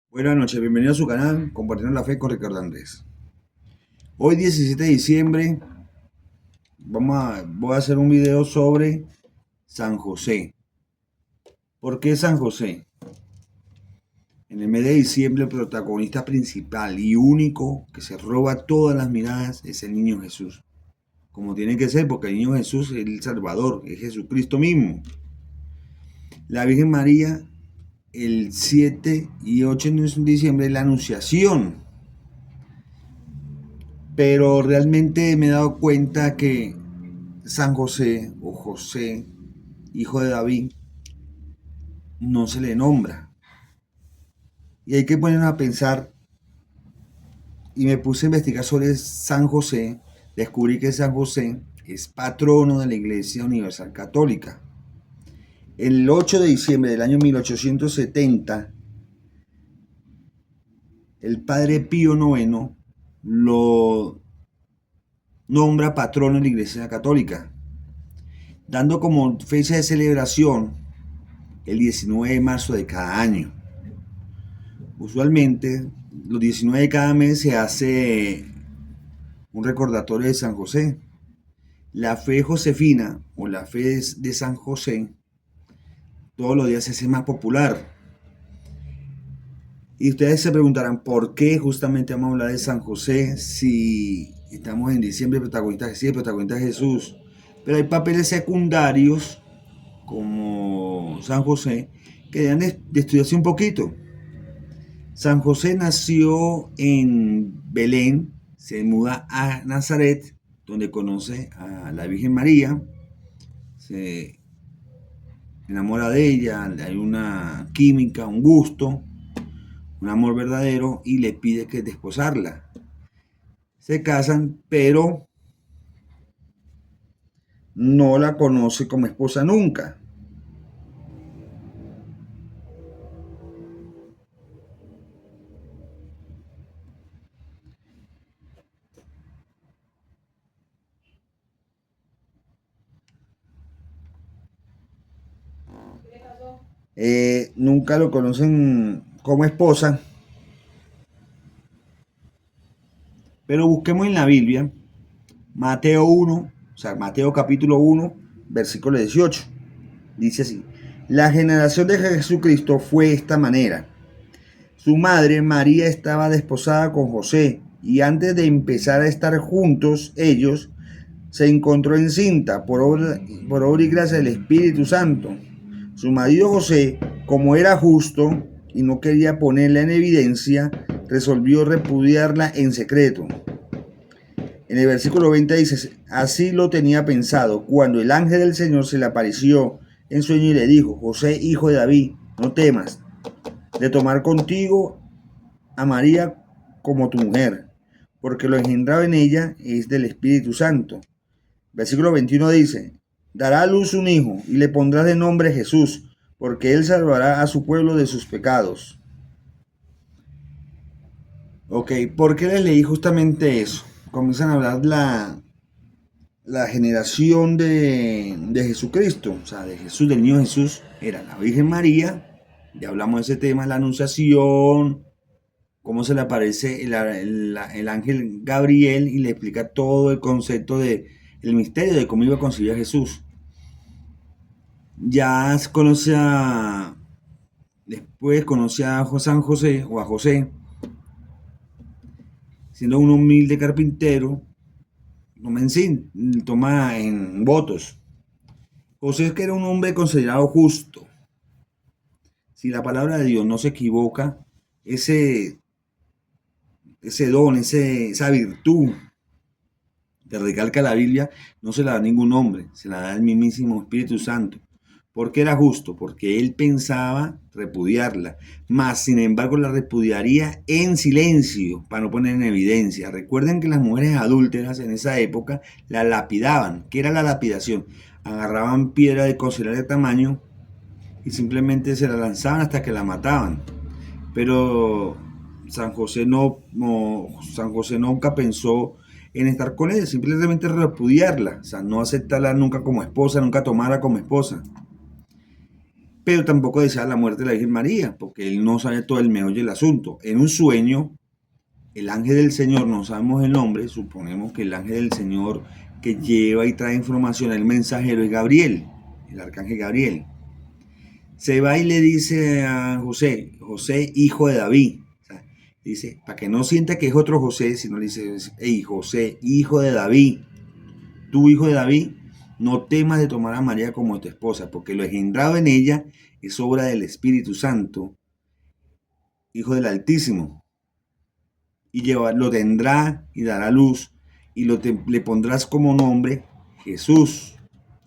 Buenas noches, bienvenido a su canal Compartiendo la Fe con Ricardo Andrés. Hoy 17 de diciembre voy a hacer un video sobre San José. ¿Por qué San José? En el mes de diciembre el protagonista principal y único que se roba todas las miradas es el niño Jesús. Como tiene que ser, porque el niño Jesús es el Salvador, es Jesucristo mismo. La Virgen María, el 7 y 8 de diciembre, la Anunciación. Pero realmente me he dado cuenta que San José o José, hijo de David, no se le nombra. Y hay que ponernos a pensar, y me puse a investigar sobre San José, descubrí que San José es patrono de la Iglesia Universal Católica. El 8 de diciembre del año 1870, el padre Pío IX lo nombra patrono de la Iglesia Católica, dando como fecha de celebración el 19 de marzo de cada año. Usualmente, los 19 de cada mes se hace un recordatorio de San José. La fe josefina o la fe de San José todos los días se hace más popular. Y ustedes se preguntarán por qué justamente vamos a hablar de San José si estamos en diciembre, protagonista Jesús. Pero hay papeles secundarios como San José que deben de estudiarse un poquito. San José nació en Belén, se muda a Nazaret, donde conoce a la Virgen María, se enamora de ella, hay una química, un gusto, un amor verdadero y le pide que desposarla. Se casan, pero no la conoce como esposa nunca. Nunca lo conocen como esposa, pero busquemos en la Biblia Mateo 1, o sea, Mateo capítulo 1, versículo 18. Dice así: la generación de Jesucristo fue esta manera. Su madre María estaba desposada con José y antes de empezar a estar juntos ellos, se encontró encinta por obra y gracia del Espíritu Santo. Su marido José, como era justo y no quería ponerla en evidencia, resolvió repudiarla en secreto. En el versículo 20 dice: así lo tenía pensado, cuando el ángel del Señor se le apareció en sueño y le dijo: José, hijo de David, no temas de tomar contigo a María como tu mujer, porque lo engendrado en ella es del Espíritu Santo. Versículo 21 dice: dará a luz un hijo y le pondrás de nombre Jesús, porque él salvará a su pueblo de sus pecados. Ok, ¿por qué les leí justamente eso? Comienzan a hablar la generación de Jesucristo, o sea, de Jesús, del niño Jesús, era la Virgen María. Ya hablamos de ese tema, la Anunciación, cómo se le aparece el ángel Gabriel y le explica todo el concepto de el misterio de cómo iba a concebir a Jesús. Ya después conoce a San José o a José, siendo un humilde carpintero, toma en votos. José, que era un hombre considerado justo, si la palabra de Dios no se equivoca, ese, ese don, esa virtud que recalca la Biblia, no se la da ningún hombre, se la da el mismísimo Espíritu Santo. ¿Por qué era justo? Porque él pensaba repudiarla, mas sin embargo la repudiaría en silencio para no poner en evidencia. Recuerden que las mujeres adúlteras en esa época la lapidaban. ¿Qué era la lapidación? Agarraban piedra de considerable tamaño y simplemente se la lanzaban hasta que la mataban. Pero San José nunca pensó en estar con ella, simplemente repudiarla, o sea, no aceptarla nunca como esposa, nunca tomarla como esposa. pero tampoco deseaba la muerte de la Virgen María, porque él no sabía todo el meollo del asunto. En un sueño, el ángel del Señor, no sabemos el nombre, suponemos que el ángel del Señor que lleva y trae información, el mensajero es Gabriel, el arcángel Gabriel. Se va y le dice a José, José, hijo de David. O sea, dice, para que no sienta que es otro José, sino le dice, hey, José, hijo de David, tú, hijo de David, no temas de tomar a María como tu esposa, porque lo engendrado en ella es obra del Espíritu Santo, hijo del Altísimo, y lo tendrá y dará luz, y le pondrás como nombre Jesús,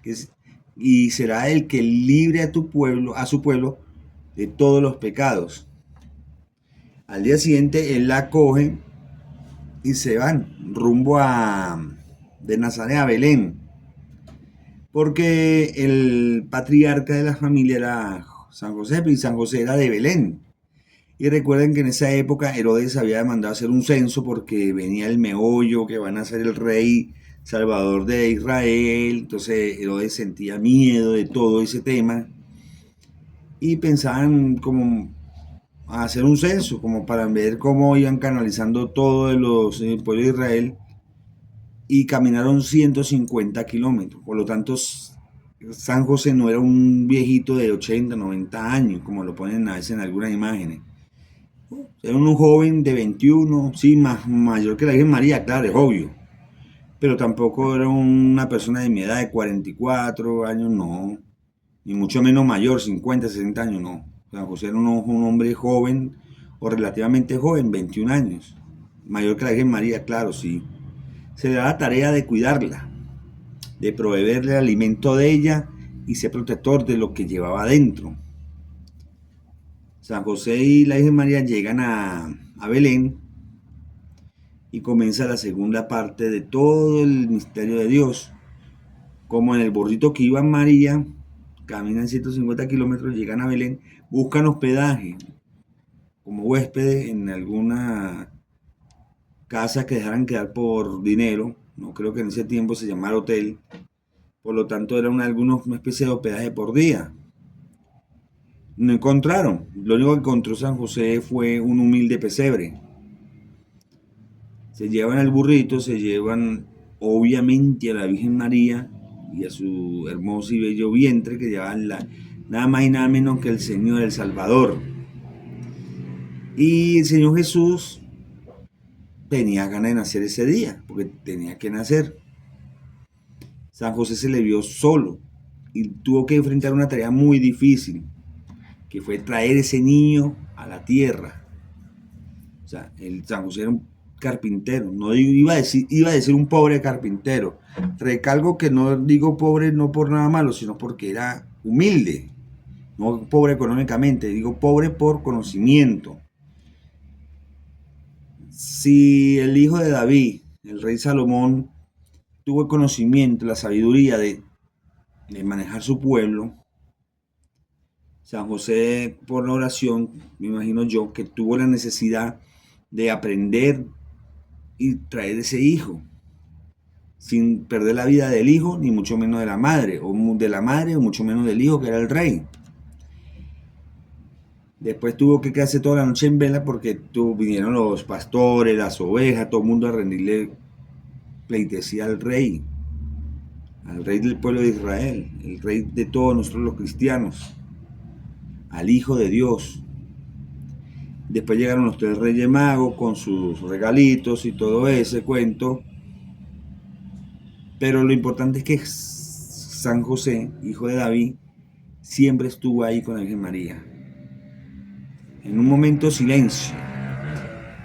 que es, y será el que libre a tu pueblo, a su pueblo, de todos los pecados. Al día siguiente él la coge y se van rumbo de Nazaret a Belén, porque el patriarca de la familia era San José, y San José era de Belén. Y recuerden que en esa época Herodes había mandado hacer un censo porque venía el meollo, que van a ser el rey salvador de Israel. Entonces Herodes sentía miedo de todo ese tema y pensaban como hacer un censo, como para ver cómo iban canalizando todo el pueblo de Israel, y caminaron 150 kilómetros. Por lo tanto, San José no era un viejito de 80, 90 años, como lo ponen a veces en algunas imágenes. Era un joven de 21, sí, más mayor que la Virgen María, claro, es obvio. Pero tampoco era una persona de mi edad de 44 años, no. Ni mucho menos mayor, 50, 60 años, no. San José era un hombre joven o relativamente joven, 21 años. Mayor que la Virgen María, claro, sí. Se le da la tarea de cuidarla, de proveerle el alimento de ella y ser protector de lo que llevaba adentro. San José y la Virgen María llegan a Belén y comienza la segunda parte de todo el misterio de Dios. Como en el burrito que iba María, caminan 150 kilómetros, llegan a Belén, buscan hospedaje como huéspedes en alguna casa que dejaran quedar por dinero. No creo que en ese tiempo se llamara hotel. Por lo tanto, era una especie de hospedaje por día. No encontraron. Lo único que encontró San José fue un humilde pesebre. Se llevan al burrito, se llevan obviamente a la Virgen María y a su hermoso y bello vientre, que llevaban nada más y nada menos que el Señor, el Salvador. Y el Señor Jesús tenía ganas de nacer ese día, porque tenía que nacer. San José se le vio solo y tuvo que enfrentar una tarea muy difícil, que fue traer ese niño a la tierra. O sea, San José era un carpintero, no iba a decir un pobre carpintero. Recalco que no digo pobre no por nada malo, sino porque era humilde, no pobre económicamente, digo pobre por conocimiento. Si el hijo de David, el rey Salomón, tuvo el conocimiento, la sabiduría de manejar su pueblo, San José, por la oración, me imagino yo, que tuvo la necesidad de aprender y traer ese hijo, sin perder la vida del hijo, ni mucho menos de la madre, o mucho menos del hijo, que era el rey. Después tuvo que quedarse toda la noche en vela porque vinieron los pastores, las ovejas, todo el mundo a rendirle pleitesía al rey del pueblo de Israel, el rey de todos nosotros los cristianos, al Hijo de Dios. Después llegaron los tres reyes magos con sus regalitos y todo ese cuento. Pero lo importante es que San José, hijo de David, siempre estuvo ahí con la Virgen María. En un momento silencio.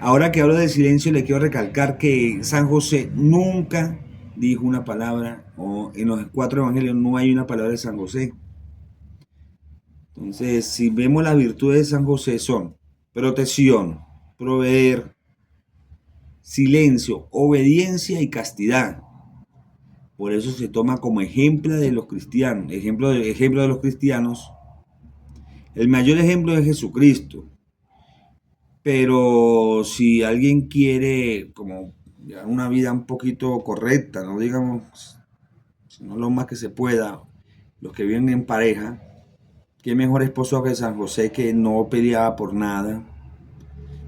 Ahora que hablo de silencio, le quiero recalcar que San José nunca dijo una palabra, o en los 4 evangelios no hay una palabra de San José. Entonces, si vemos las virtudes de San José son protección, proveer, silencio, obediencia y castidad. Por eso se toma como ejemplo de los cristianos, ejemplo de los cristianos. El mayor ejemplo es Jesucristo. Pero si alguien quiere como llevar una vida un poquito correcta, no digamos, sino lo más que se pueda, los que viven en pareja, Qué mejor esposo que San José, que no peleaba por nada.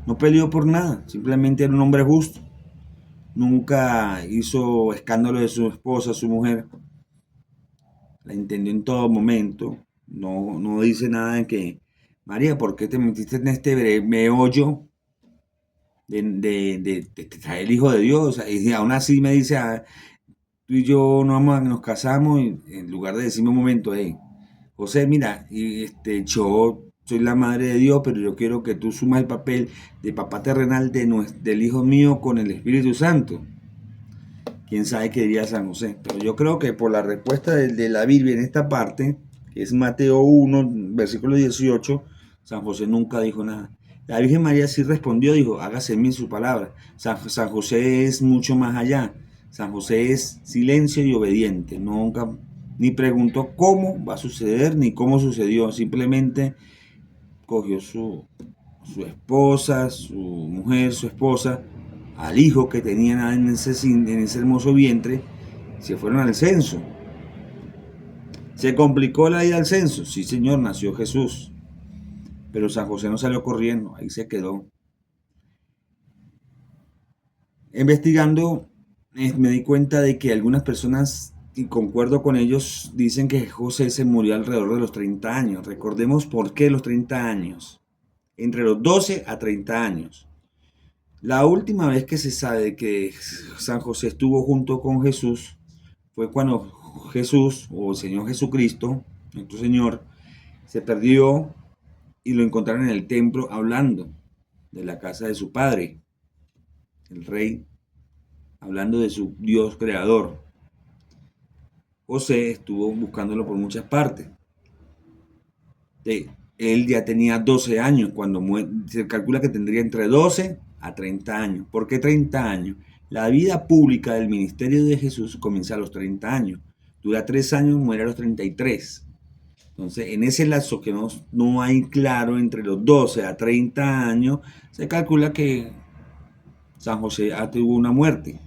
No peleó por nada, simplemente era un hombre justo. Nunca hizo escándalo de su esposa, su mujer. La entendió en todo momento. No dice nada de que, María, ¿por qué te metiste en este meollo de traer el Hijo de Dios? Y aún así me dice, tú y yo nos casamos, y en lugar de decirme un momento, hey, José, mira, yo soy la madre de Dios, pero yo quiero que tú sumas el papel de papá terrenal del hijo mío con el Espíritu Santo. Quién sabe qué diría San José. Pero yo creo que por la respuesta de la Biblia en esta parte, que es Mateo 1, versículo 18, San José nunca dijo nada. La Virgen María sí respondió, dijo, hágase en mí su palabra. San José es mucho más allá. San José es silencio y obediente. Nunca ni preguntó cómo va a suceder ni cómo sucedió. Simplemente cogió su esposa, su mujer, su esposa, al hijo que tenían en ese hermoso vientre, se fueron al censo. ¿Se complicó la ida al censo? Sí, señor, nació Jesús. Pero San José no salió corriendo, ahí se quedó. Investigando, me di cuenta de que algunas personas, y concuerdo con ellos, dicen que José se murió alrededor de los 30 años. Recordemos por qué los 30 años. Entre los 12 a 30 años. La última vez que se sabe que San José estuvo junto con Jesús fue cuando Jesús, o el Señor Jesucristo, nuestro Señor, se perdió y lo encontraron en el templo hablando de la casa de su padre, el rey, hablando de su Dios creador. José estuvo buscándolo por muchas partes. Él ya tenía 12 años cuando se calcula que tendría entre 12 a 30 años. ¿Por qué 30 años? La vida pública del ministerio de Jesús comienza a los 30 años. Dura 3 años, muere a los 33. Entonces, en ese lapso que no hay claro entre los 12 a 30 años, se calcula que San José tuvo una muerte.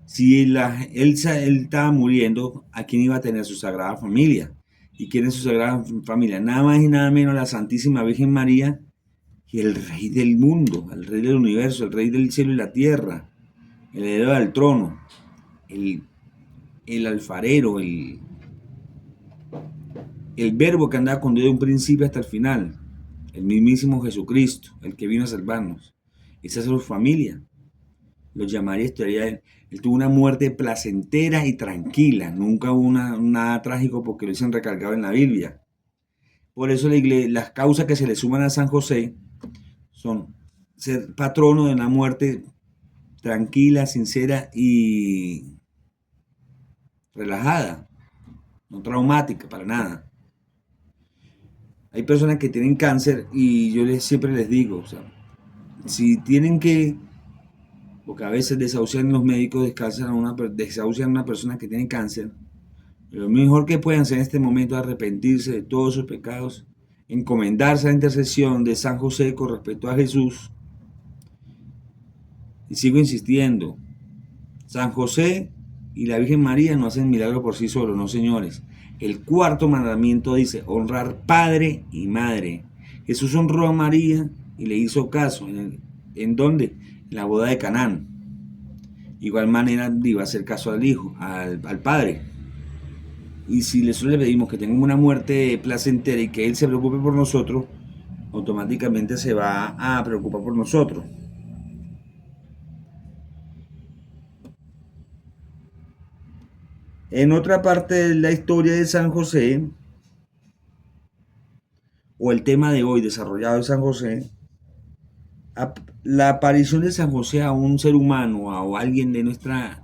Si él estaba muriendo, ¿a quién iba a tener su sagrada familia? ¿Y quién es su sagrada familia? Nada más y nada menos la Santísima Virgen María y el Rey del mundo, el Rey del universo, el Rey del cielo y la tierra, el heredero del trono, el, el alfarero, el verbo que andaba con Dios de un principio hasta el final, el mismísimo Jesucristo, el que vino a salvarnos. Esa es su familia. Los llamaría historia. Él tuvo una muerte placentera y tranquila. Nunca hubo nada trágico porque lo dicen recargado en la Biblia. Por eso las causas que se le suman a San José son ser patrono de una muerte tranquila, sincera y relajada, no traumática para nada. Hay personas que tienen cáncer y yo siempre les digo, o sea, si tienen que, porque a veces desahucian los médicos, desahucian a una persona que tiene cáncer, lo mejor que pueden hacer en este momento es arrepentirse de todos sus pecados, encomendarse a la intercesión de San José con respecto a Jesús. Y sigo insistiendo, San José y la Virgen María no hacen milagros por sí solos, no señores. El cuarto mandamiento dice honrar padre y madre. Jesús honró a María y le hizo caso. ¿En dónde? En la boda de Canaán. Igual manera iba a hacer caso al hijo, al padre. Y si nosotros le pedimos que tenga una muerte placentera y que él se preocupe por nosotros, automáticamente se va a preocupar por nosotros. En otra parte de la historia de San José, o el tema de hoy desarrollado de San José, la aparición de San José a un ser humano o a alguien de nuestra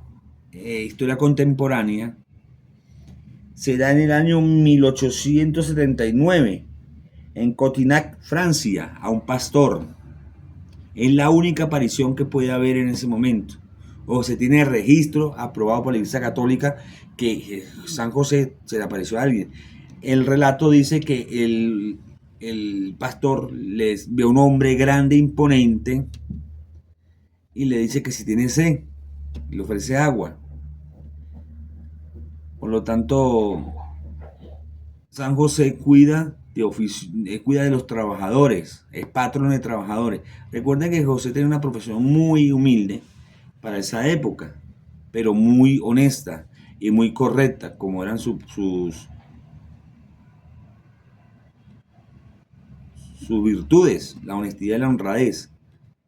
historia contemporánea se da en el año 1879 en Cotignac, Francia, a un pastor. Es la única aparición que puede haber en ese momento. O se tiene registro aprobado por la Iglesia Católica que San José se le apareció a alguien. El relato dice que el pastor les ve a un hombre grande, imponente, y le dice que si tiene sed, le ofrece agua. Por lo tanto, San José cuida de los trabajadores, es patrón de trabajadores. Recuerden que José tenía una profesión muy humilde para esa época, pero muy honesta y muy correcta, como eran sus virtudes, la honestidad y la honradez.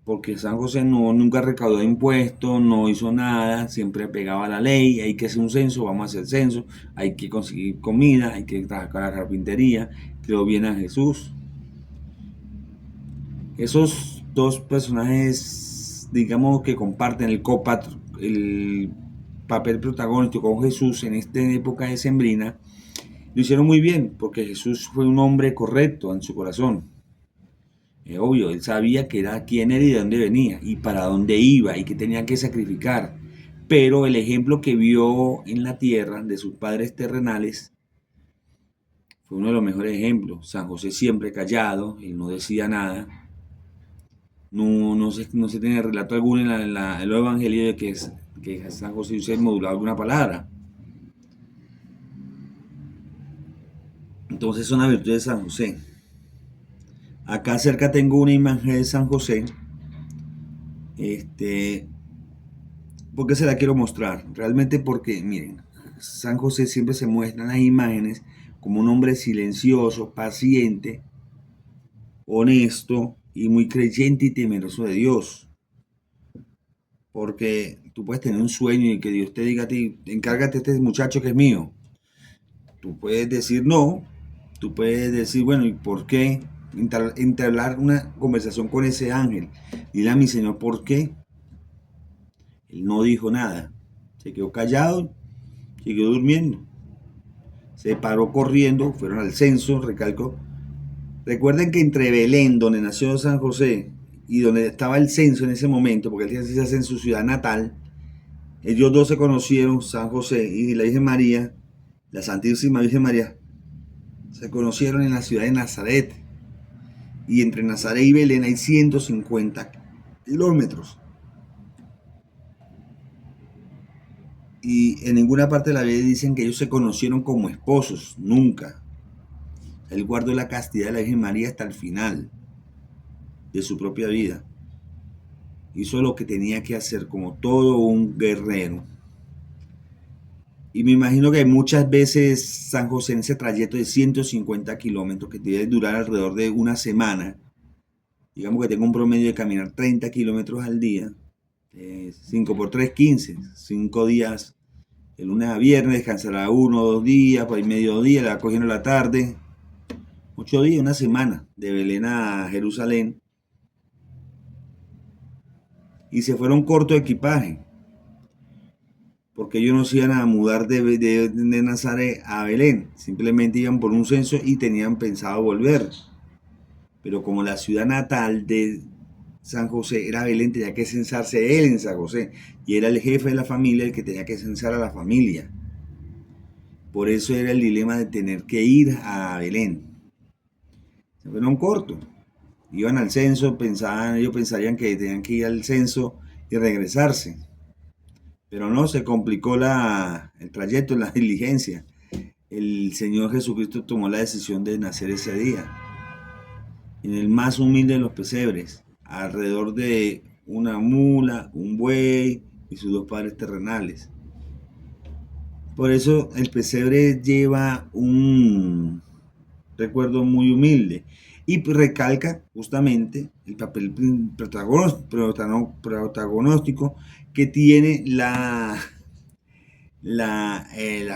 Porque San José nunca recaudó impuestos, no hizo nada, siempre pegaba a la ley, hay que hacer un censo, vamos a hacer censo, hay que conseguir comida, hay que trabajar con la carpintería, creo bien a Jesús. Esos dos personajes, digamos que comparten el papel protagónico con Jesús en esta época decembrina, lo hicieron muy bien, porque Jesús fue un hombre correcto en su corazón. Es obvio, él sabía que era quién era y de dónde venía, y para dónde iba, y que tenía que sacrificar. Pero el ejemplo que vio en la tierra de sus padres terrenales fue uno de los mejores ejemplos. San José siempre callado, él no decía nada. No se tiene relato alguno en los evangelios de que San José hubiese modulado alguna palabra. Entonces son las virtudes de San José. Acá cerca tengo una imagen de San José. ¿Por qué se la quiero mostrar? Realmente porque, miren, San José siempre se muestra en las imágenes como un hombre silencioso, paciente, honesto y muy creyente y temeroso de Dios. Porque tú puedes tener un sueño y que Dios te diga a ti, encárgate de este muchacho que es mío. Tú puedes decir no, tú puedes decir, bueno, ¿y por qué? Entablar una conversación con ese ángel. Dile a mi Señor, ¿por qué? Él no dijo nada. Se quedó callado, siguió durmiendo. Se paró corriendo, fueron al censo, recalco. Recuerden que entre Belén, donde nació San José, y donde estaba el censo en ese momento, porque él se hace en su ciudad natal, ellos dos se conocieron, San José y la Virgen María, la Santísima Virgen María, se conocieron en la ciudad de Nazaret. Y entre Nazaret y Belén hay 150 kilómetros. Y en ninguna parte de la Biblia dicen que ellos se conocieron como esposos, nunca. Él guardó la castidad de la Virgen María hasta el final de su propia vida. Hizo lo que tenía que hacer como todo un guerrero. Y me imagino que muchas veces San José en ese trayecto de 150 kilómetros que debe durar alrededor de una semana, digamos que tengo un promedio de caminar 30 kilómetros al día, 5 por 3, 15, 5 días, de lunes a viernes, descansará 1 o 2 días, por ahí mediodía, la va cogiendo la tarde, 8 días, una semana, de Belén a Jerusalén, y se fueron corto de equipaje, porque ellos no se iban a mudar de Nazaret a Belén, simplemente iban por un censo y tenían pensado volver. Pero como la ciudad natal de San José era Belén, tenía que censarse él en San José, y era el jefe de la familia el que tenía que censar a la familia. Por eso era el dilema de tener que ir a Belén. Se fueron corto. Iban al censo, ellos pensarían que tenían que ir al censo y regresarse. Pero no, se complicó el trayecto, la diligencia. El Señor Jesucristo tomó la decisión de nacer ese día, en el más humilde de los pesebres, alrededor de una mula, un buey y sus dos padres terrenales. Por eso el pesebre lleva un recuerdo muy humilde y recalca justamente el papel protagonístico que tiene la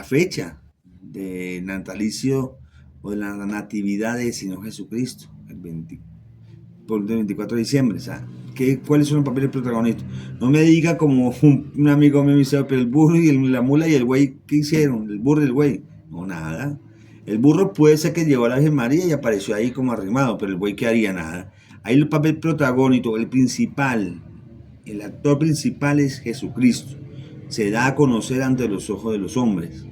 fecha de natalicio o de la natividad del Señor Jesucristo, el 24 de diciembre. O sea, ¿cuáles son los papeles protagonistas? No me diga como un amigo mío me dice, pero el burro y la mula y el güey, ¿qué hicieron? El burro y el güey. No, nada. El burro puede ser que llevó a la Virgen María y apareció ahí como arrimado, pero el güey que haría nada. Ahí el papel protagónico, el principal, el actor principal es Jesucristo. Se da a conocer ante los ojos de los hombres.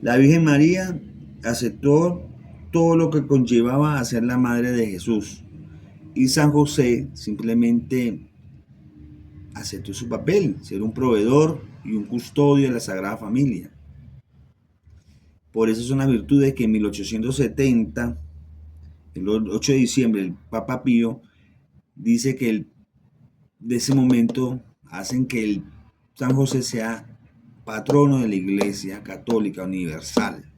La Virgen María aceptó todo lo que conllevaba a ser la madre de Jesús. Y San José simplemente aceptó su papel, ser un proveedor y un custodio de la Sagrada Familia. Por eso es una virtud de que en 1870, el 8 de diciembre, el Papa Pío dice que de ese momento hacen que el San José sea patrono de la Iglesia Católica Universal.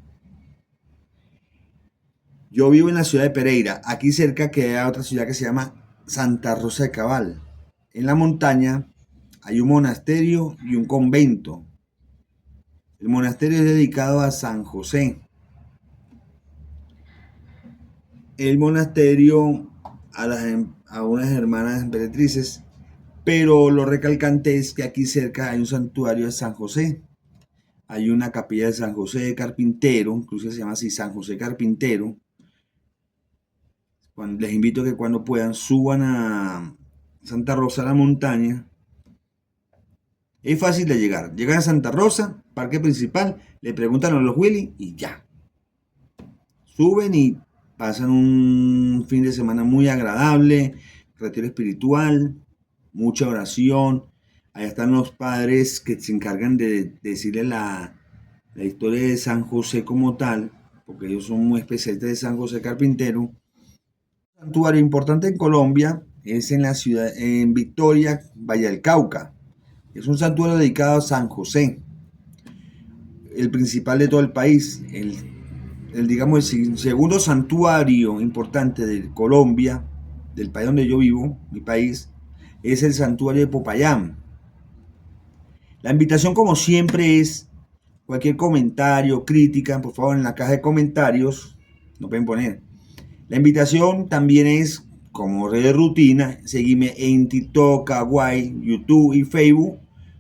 Yo vivo en la ciudad de Pereira. Aquí cerca queda otra ciudad que se llama Santa Rosa de Cabal. En la montaña hay un monasterio y un convento. El monasterio es dedicado a San José. El monasterio a unas hermanas emperatrices, pero lo recalcante es que aquí cerca hay un santuario de San José. Hay una capilla de San José de Carpintero, incluso se llama así San José Carpintero. Les invito a que cuando puedan suban a Santa Rosa a la montaña. Es fácil de llegar. Llegan a Santa Rosa, parque principal, le preguntan a los Willy y ya. Suben y pasan un fin de semana muy agradable, retiro espiritual, mucha oración. Allá están los padres que se encargan de decirle la historia de San José como tal, porque ellos son muy especialistas de San José Carpintero. Un santuario importante en Colombia es en la ciudad, en Victoria, Valle del Cauca. Es un santuario dedicado a San José, el principal de todo el país, digamos, el segundo santuario importante de Colombia, del país donde yo vivo, mi país, es el santuario de Popayán. La invitación, como siempre, es cualquier comentario, crítica, por favor, en la caja de comentarios, no pueden poner. La invitación también es, como red de rutina, seguirme en TikTok, Kawaii, YouTube y Facebook,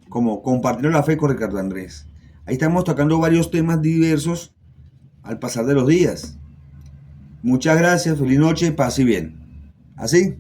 como Compartiendo la Fe con Ricardo Andrés. Ahí estamos tocando varios temas diversos al pasar de los días. Muchas gracias, feliz noche, paz y bien. ¿Así?